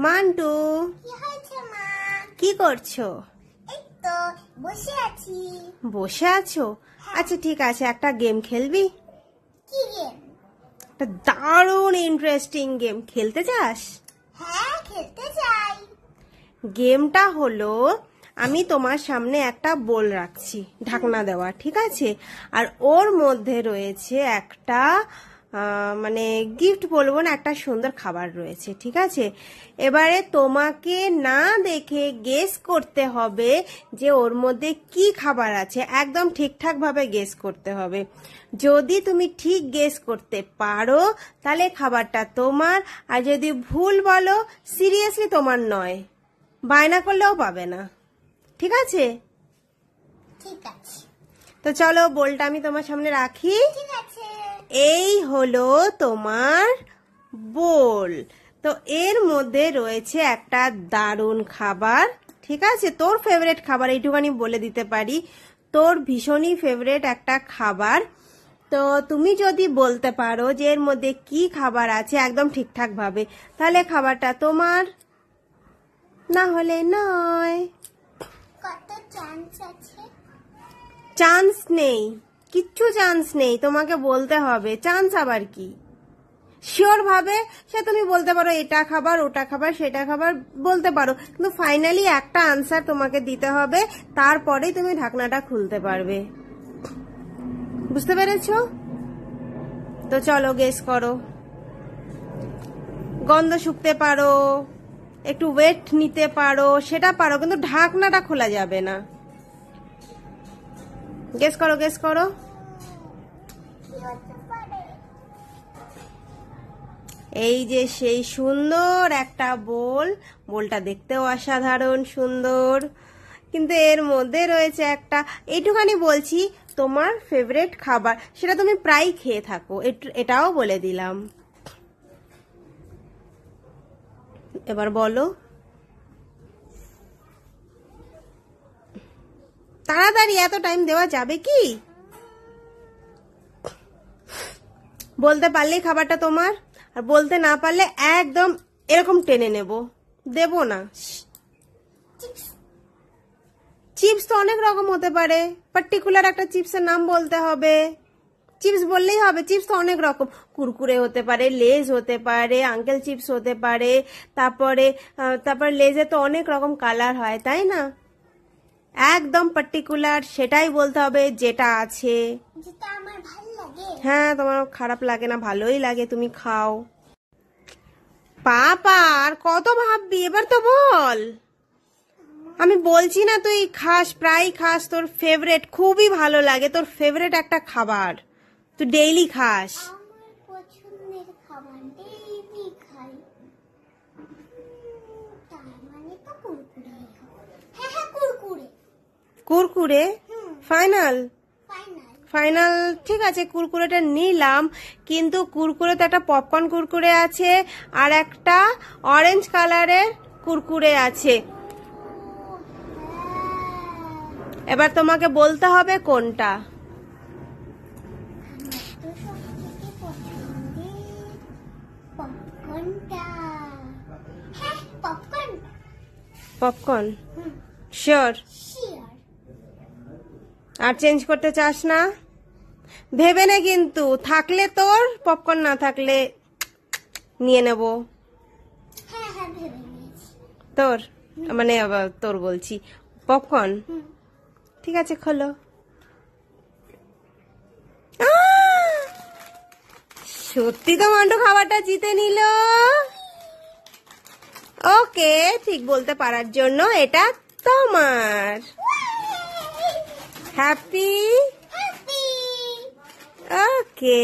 Mantoux, কি হয়েছে মা? কি করছো? এই তো বসে আছি। বসে আছো? আচ্ছা ঠিক আছে, একটা গেম খেলবি? কি গেম? একটা দারুণ ইন্টারেস্টিং গেম, খেলতে চাস? হ্যাঁ, খেলতে চাই। গেমটা হলো, আমি তোমার সামনে একটা বোল রাখছি ঢাকনা দেওয়া, ঠিক আছে? আর ওর মধ্যে রয়েছে একটা মানে গিফট বলবো না, একটা সুন্দর খাবার রয়েছে, ঠিক আছে? এবারে তোমাকে না দেখে গেস করতে হবে যে ওর মধ্যে কি খাবার আছে, একদম ঠিকঠাক ভাবে গেস করতে হবে। যদি তুমি ঠিক গেস করতে পারো তাহলে খাবারটা তোমার, আর যদি ভুল বলো সিরিয়াসলি তোমার নয়, বায়না করলেও পাবে না, ঠিক আছে? ঠিক আছে। তো চলো, বোলটা আমি তোমার সামনে রাখি। ঠিক আছে। এই হলো তোমার বোল। তো এর মধ্যে রয়েছে একটা দারুণ খাবার, ঠিক আছে? তোর ফেভারিট খাবার, এইটুখানি বলে দিতে পারি, তোর ভীষণই ফেভারিট একটা খাবার। তো তুমি যদি বলতে পারো যে এর মধ্যে কি খাবার আছে একদম ঠিকঠাক ভাবে, তাহলে খাবারটা তোমার, না হলে নয়। কত চান্স আছে? চান্স নেই, কিচ্ছু চান্স নেই, তোমাকে বলতে হবে। চান্স আবার কি? শিওর ভাবে সে তুমি বলতে পারো এটা খাবার, ওটা খাবার, সেটা খাবার বলতে পারো, কিন্তু ফাইনালি একটা আনসার তোমাকে দিতে হবে, তারপরেই তুমি ঢাকনাটা খুলতে পারবে। বুঝতে পেরেছো? তো চলো গেস করো। গন্ধ শুকতে পারো, একটু ওয়েট নিতে পারো, সেটা পারো, কিন্তু ঢাকনাটা খোলা যাবে না। গেস করো, গেস করো। কি হতে পারে? এই যে সেই সুন্দর একটা বোল, বোলটা দেখতেও অসাধারণ সুন্দর, কিন্তু এর মধ্যে রয়েছে একটা, এইটুখানি বলছি, তোমার ফেভারিট খাবার, সেটা তুমি প্রায় খেয়ে থাকো, এটাও বলে দিলাম। এবার বলো তাড়াতাড়ি, এত টাইম দেওয়া যাবে কি? বলতে পারলেই খাবারটা তোমার, আর বলতে না পারলে একদম এরকম টেনে নেব, দেব না। চিপস তো অনেক রকম হতে পারে, পার্টিকুলার একটা চিপসের নাম বলতে হবে। চিপস বললেই হবে? চিপস তো অনেক রকম, কুরকুরে হতে পারে, লেজ হতে পারে, আঙ্কেল চিপস হতে পারে, তারপর লেজে তো অনেক রকম কালার হয়, তাই না? একদম পার্টিকুলার সেটাই বলতে হবে যেটা আছে। যেটা আমার ভালো লাগে। হ্যাঁ, তোমার খারাপ লাগে না, ভালোই লাগে, তুমি খাও। পাপা, আর কত ভাববি, এবার তো বল। আমি বলছি না তুই খাস, প্রায় খাস, তোর ফেভারিট, খুবই ভালো লাগে, তোর ফেভারিট একটা খাবার, তুই ডেইলি খাস। আমার পছন্দের খাবার ডেইলি খাই। তার মানে তো কুরকুরে। হ্যাঁ হ্যাঁ, Kurkure. Kurkure final? Final. Final, ঠিক আছে, কুরকুরেটা নিলাম, কিন্তু কুরকুরে তো একটা পপকর্ন কুরকুরে আছে, আর একটা অরেঞ্জ কালারের কুরকুরে আছে। এবার তোমাকে বলতে হবে কোনটা। তো সবথেকে পছন্দের পপকর্নটা। হ্যাঁ, পপকর্ন। পপকর্ন? শিওর? শিওর। আর চেঞ্জ করতে চাস না? ভেবে নে, কিন্তু থাকলে তোর, পপকর্ন না থাকলে নিয়ে নেব। হ্যাঁ হ্যাঁ, ভেবে নিয়েছি। তোর মানে আবার তোর বলছি, পপকর্ন? ঠিক আছে, খোলো। সত্যি তো মান্টু খাবারটা জিতে নিল। ওকে, ঠিক বলতে পারার জন্য এটা তোমার। হ্যাপি? হ্যাপি। ওকে।